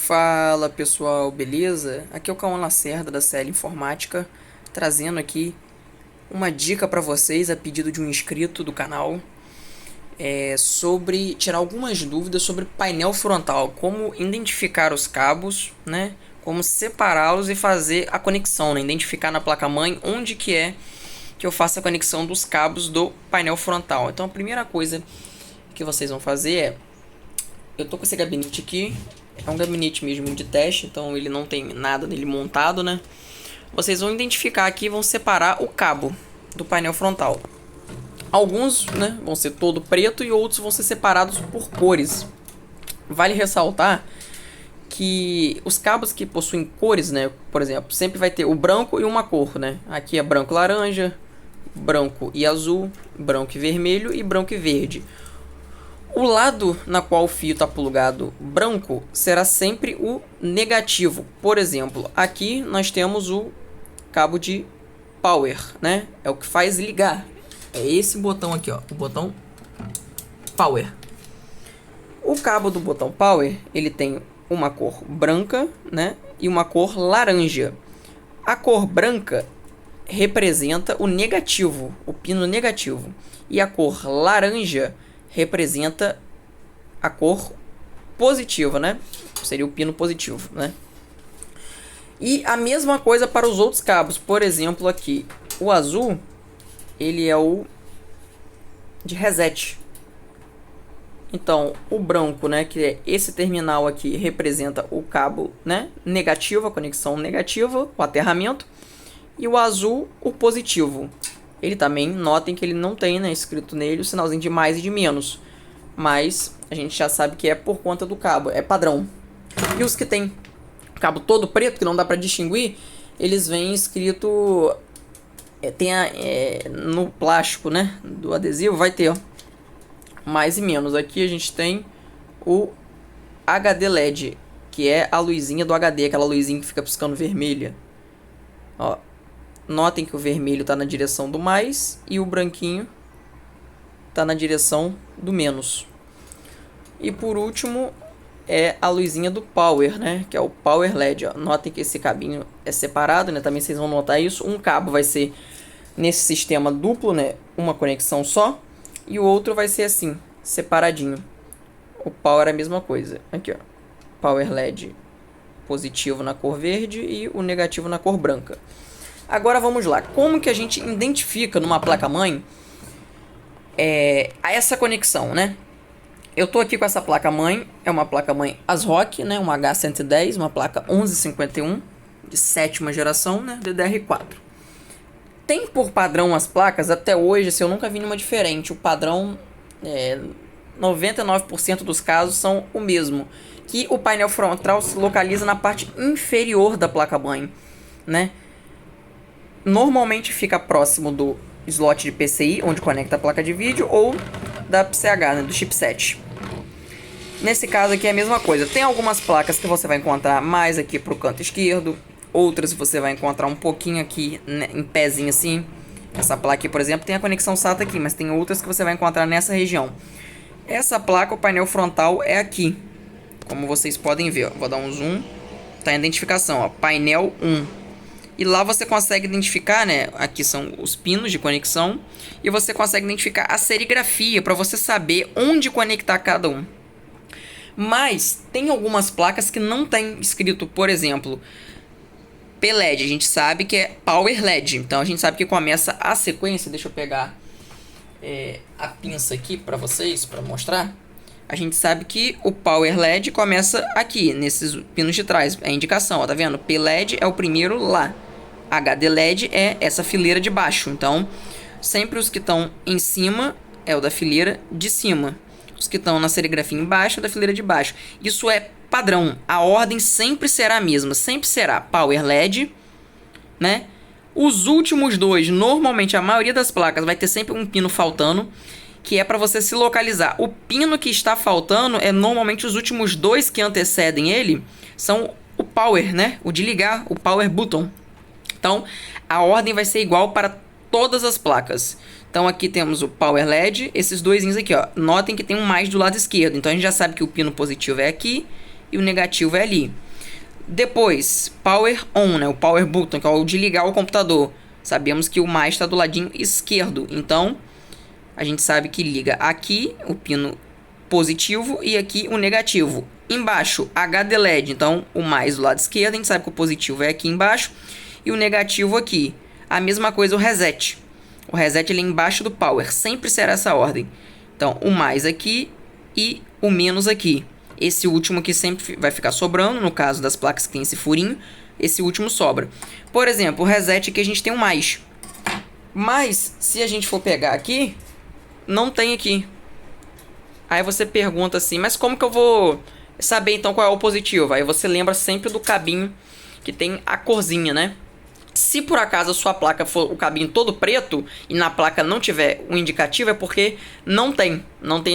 Fala pessoal, beleza? Aqui é o Cauã Lacerda da CL Informática, trazendo aqui uma dica para vocês a pedido de um inscrito do canal sobre tirar algumas dúvidas sobre painel frontal, como identificar os cabos, né? Como separá-los e fazer a conexão, né? Identificar na placa-mãe onde que eu faço a conexão dos cabos do painel frontal. Então a primeira coisa que vocês vão fazer eu tô com esse gabinete aqui. É um gabinete mesmo de teste, então ele não tem nada nele montado, né? Vocês vão identificar aqui, vão separar o cabo do painel frontal. Alguns, né, vão ser todo preto e outros vão ser separados por cores. Vale ressaltar que os cabos que possuem cores, né, por exemplo, sempre vai ter o branco e uma cor, né? Aqui é branco e laranja, branco e azul, branco e vermelho e branco e verde. O lado na qual o fio está plugado branco será sempre o negativo. Por exemplo, aqui nós temos o cabo de power, né? É o que faz ligar. É esse botão aqui, ó, o botão power. O cabo do botão power, ele tem uma cor branca, né? E uma cor laranja. A cor branca representa o negativo, o pino negativo. E a cor laranja representa a cor positiva, né? Seria o pino positivo, né? E a mesma coisa para os outros cabos. Por exemplo, aqui, o azul, ele é o de reset. Então, o branco, né, que é esse terminal aqui, representa o cabo, né, negativo, a conexão negativa, o aterramento. E o azul, o positivo. Ele também, notem que ele não tem, né, escrito nele o sinalzinho de mais e de menos. Mas a gente já sabe que é por conta do cabo, é padrão. E os que tem cabo todo preto, que não dá para distinguir, eles vêm escrito... no plástico, né, do adesivo, vai ter, ó, mais e menos. Aqui a gente tem o HD LED, que é a luzinha do HD, aquela luzinha que fica piscando vermelha. Ó. Notem que o vermelho está na direção do mais e o branquinho está na direção do menos. E por último é a luzinha do power, né? Que é o power LED. Ó. Notem que esse cabinho é separado, né? Também vocês vão notar isso. Um cabo vai ser nesse sistema duplo, né? Uma conexão só. E o outro vai ser assim, separadinho. O power é a mesma coisa. Aqui, ó. Power LED positivo na cor verde e o negativo na cor branca. Agora vamos lá, como que a gente identifica numa placa-mãe essa conexão, né? Eu tô aqui com essa placa-mãe, é uma placa-mãe ASRock, né? Uma H110, uma placa 1151, de 7ª geração, né? DDR4. Tem por padrão as placas, até hoje, assim, eu nunca vi nenhuma diferente. O padrão, 99% dos casos são o mesmo. Que o painel frontal se localiza na parte inferior da placa-mãe, né? Normalmente fica próximo do slot de PCI, onde conecta a placa de vídeo, ou da PCH, né, do chipset. Nesse caso aqui é a mesma coisa. Tem algumas placas que você vai encontrar mais aqui pro canto esquerdo, outras você vai encontrar um pouquinho aqui, né, em pezinho assim. Essa placa aqui, por exemplo, tem a conexão SATA aqui, mas tem outras que você vai encontrar nessa região. Essa placa, o painel frontal é aqui, como vocês podem ver, ó. Vou dar um zoom. Tá em identificação, ó, painel 1. E lá você consegue identificar, né? Aqui são os pinos de conexão. E você consegue identificar a serigrafia para você saber onde conectar cada um. Mas tem algumas placas que não tem escrito, por exemplo, PLED. A gente sabe que é Power LED. Então a gente sabe que começa a sequência. Deixa eu pegar a pinça aqui para vocês, para mostrar. A gente sabe que o Power LED começa aqui, nesses pinos de trás. É a indicação, ó, tá vendo? PLED é o primeiro lá. HD LED é essa fileira de baixo. Então, sempre os que estão em cima é o da fileira de cima. Os que estão na serigrafia embaixo é da fileira de baixo. Isso é padrão. A ordem sempre será a mesma. Sempre será Power LED, né? Os últimos dois, normalmente a maioria das placas vai ter sempre um pino faltando, que é para você se localizar. O pino que está faltando é normalmente os últimos dois que antecedem ele, são o power, né? O de ligar, o power button. Então, a ordem vai ser igual para todas as placas. Então, aqui temos o Power LED, esses dois aqui, ó. Notem que tem um mais do lado esquerdo. Então, a gente já sabe que o pino positivo é aqui e o negativo é ali. Depois, Power On, né? O Power Button, que é o de ligar o computador. Sabemos que o mais está do ladinho esquerdo, então a gente sabe que liga aqui o pino positivo e aqui o negativo. Embaixo, HD LED, então o mais do lado esquerdo, a gente sabe que o positivo é aqui embaixo e o negativo aqui. A mesma coisa o reset. O reset ele é embaixo do power, sempre será essa ordem. Então o mais aqui e o menos aqui. Esse último aqui sempre vai ficar sobrando, no caso das placas que tem esse furinho, esse último sobra. Por exemplo, o reset aqui a gente tem um mais. Mas se a gente for pegar aqui, não tem aqui. Aí você pergunta assim, mas como que eu vou saber então qual é o positivo? Aí você lembra sempre do cabinho que tem a corzinha, né? Se por acaso a sua placa for o cabinho todo preto e na placa não tiver o indicativo, é porque não tem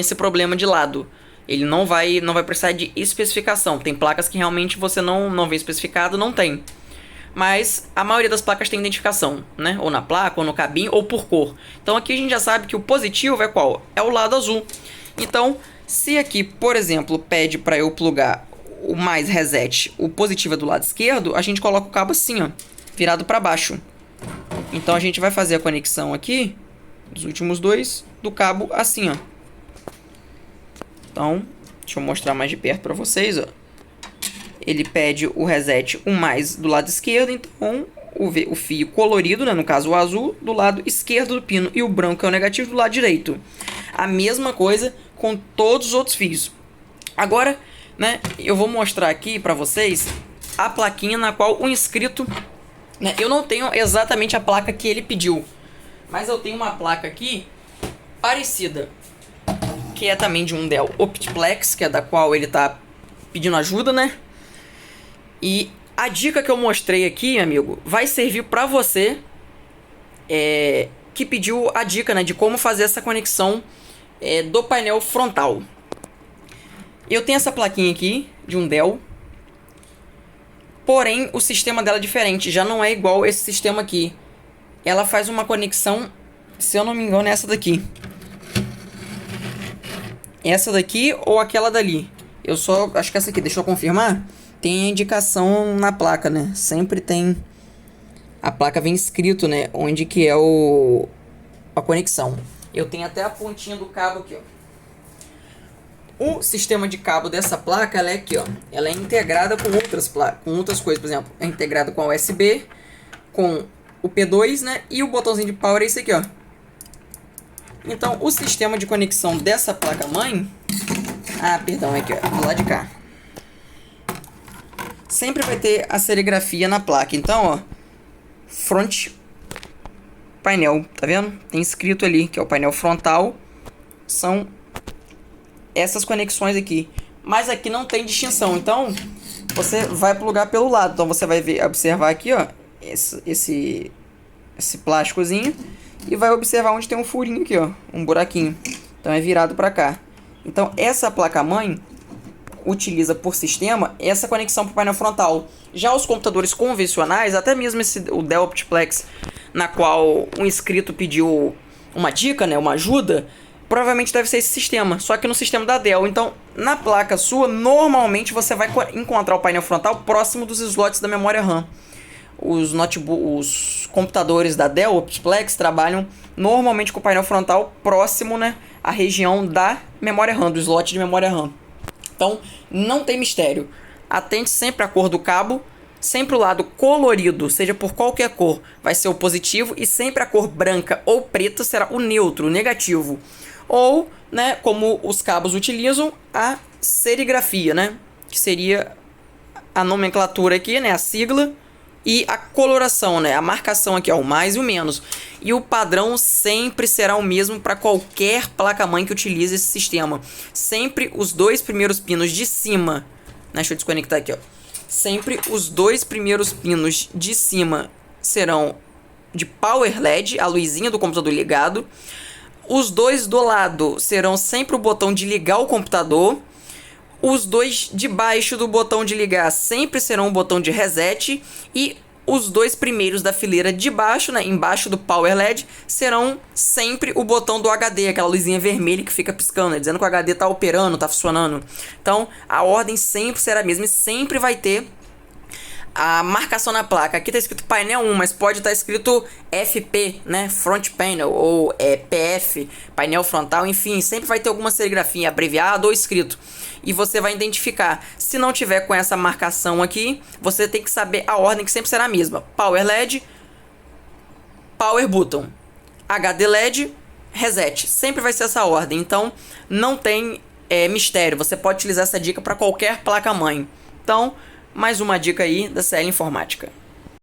esse problema de lado. Ele não vai precisar de especificação. Tem placas que realmente você não vê especificado, não tem. Mas a maioria das placas tem identificação, né? Ou na placa, ou no cabinho, ou por cor. Então aqui a gente já sabe que o positivo é qual? É o lado azul. Então, se aqui, por exemplo, pede para eu plugar o mais reset, o positivo é do lado esquerdo, a gente coloca o cabo assim, ó, virado para baixo. Então a gente vai fazer a conexão aqui, dos últimos dois, do cabo assim, ó. Então, deixa eu mostrar mais de perto para vocês, ó. Ele pede o reset, o mais do lado esquerdo, então o fio colorido, né, no caso o azul, do lado esquerdo do pino e o branco é o negativo do lado direito. A mesma coisa com todos os outros fios. Agora, né, eu vou mostrar aqui para vocês a plaquinha na qual o inscrito, né, eu não tenho exatamente a placa que ele pediu, mas eu tenho uma placa aqui parecida, que é também de um Dell Optiplex, que é da qual ele tá pedindo ajuda, né? E a dica que eu mostrei aqui, amigo, vai servir para você que pediu a dica, né, de como fazer essa conexão do painel frontal. Eu tenho essa plaquinha aqui de um Dell, porém o sistema dela é diferente, já não é igual esse sistema aqui. Ela faz uma conexão, se eu não me engano, é essa daqui. Essa daqui ou aquela dali. Eu só acho que essa aqui, deixa eu confirmar. Tem a indicação na placa, né? Sempre tem. A placa vem escrito, né? Onde que é a conexão. Eu tenho até a pontinha do cabo aqui, ó. O sistema de cabo dessa placa, ela é aqui, ó. Ela é integrada com outras placas, com outras coisas. Por exemplo, é integrada com a USB, com o P2, né? E o botãozinho de power é esse aqui, ó. Então, o sistema de conexão dessa placa-mãe... Ah, perdão, é aqui, ó, do lado de cá. Sempre vai ter a serigrafia na placa. Então, ó, front painel, tá vendo? Tem escrito ali que é o painel frontal. São essas conexões aqui. Mas aqui não tem distinção. Então, você vai plugar pelo lado. Então, você vai observar aqui, ó, esse plásticozinho. E vai observar onde tem um furinho aqui, ó, um buraquinho. Então, é virado para cá. Então, essa placa-mãe utiliza por sistema essa conexão para o painel frontal. Já os computadores convencionais, até mesmo o Dell Optiplex, na qual um inscrito pediu uma dica, né, uma ajuda, provavelmente deve ser esse sistema, só que no sistema da Dell. Então, na placa sua, normalmente você vai encontrar o painel frontal próximo dos slots da memória RAM. Os computadores da Dell Optiplex trabalham normalmente com o painel frontal próximo, né, à região da memória RAM, do slot de memória RAM. Então, não tem mistério. Atente sempre à cor do cabo. Sempre o lado colorido, seja por qualquer cor, vai ser o positivo. E sempre a cor branca ou preta será o neutro, o negativo. Ou, né, como os cabos utilizam, a serigrafia, né? Que seria a nomenclatura aqui, né? A sigla. E a coloração, né? A marcação aqui, ó, o mais e o menos. E o padrão sempre será o mesmo para qualquer placa-mãe que utilize esse sistema. Sempre os dois primeiros pinos de cima. Deixa eu desconectar aqui, ó. Sempre os dois primeiros pinos de cima serão de Power LED, a luzinha do computador ligado. Os dois do lado serão sempre o botão de ligar o computador. Os dois de baixo do botão de ligar sempre serão o botão de reset. E os dois primeiros da fileira de baixo, né, embaixo do Power LED, serão sempre o botão do HD, aquela luzinha vermelha que fica piscando, né, dizendo que o HD está operando, está funcionando. Então, a ordem sempre será a mesma e sempre vai ter a marcação na placa. Aqui está escrito painel 1, mas pode estar escrito FP, né, Front Panel, ou PF, painel frontal, enfim, sempre vai ter alguma serigrafia abreviada ou escrito. E você vai identificar. Se não tiver com essa marcação aqui, você tem que saber a ordem, que sempre será a mesma. Power LED, Power Button, HD LED, Reset. Sempre vai ser essa ordem. Então, não tem mistério. Você pode utilizar essa dica para qualquer placa-mãe. Então, mais uma dica aí da CL Informática.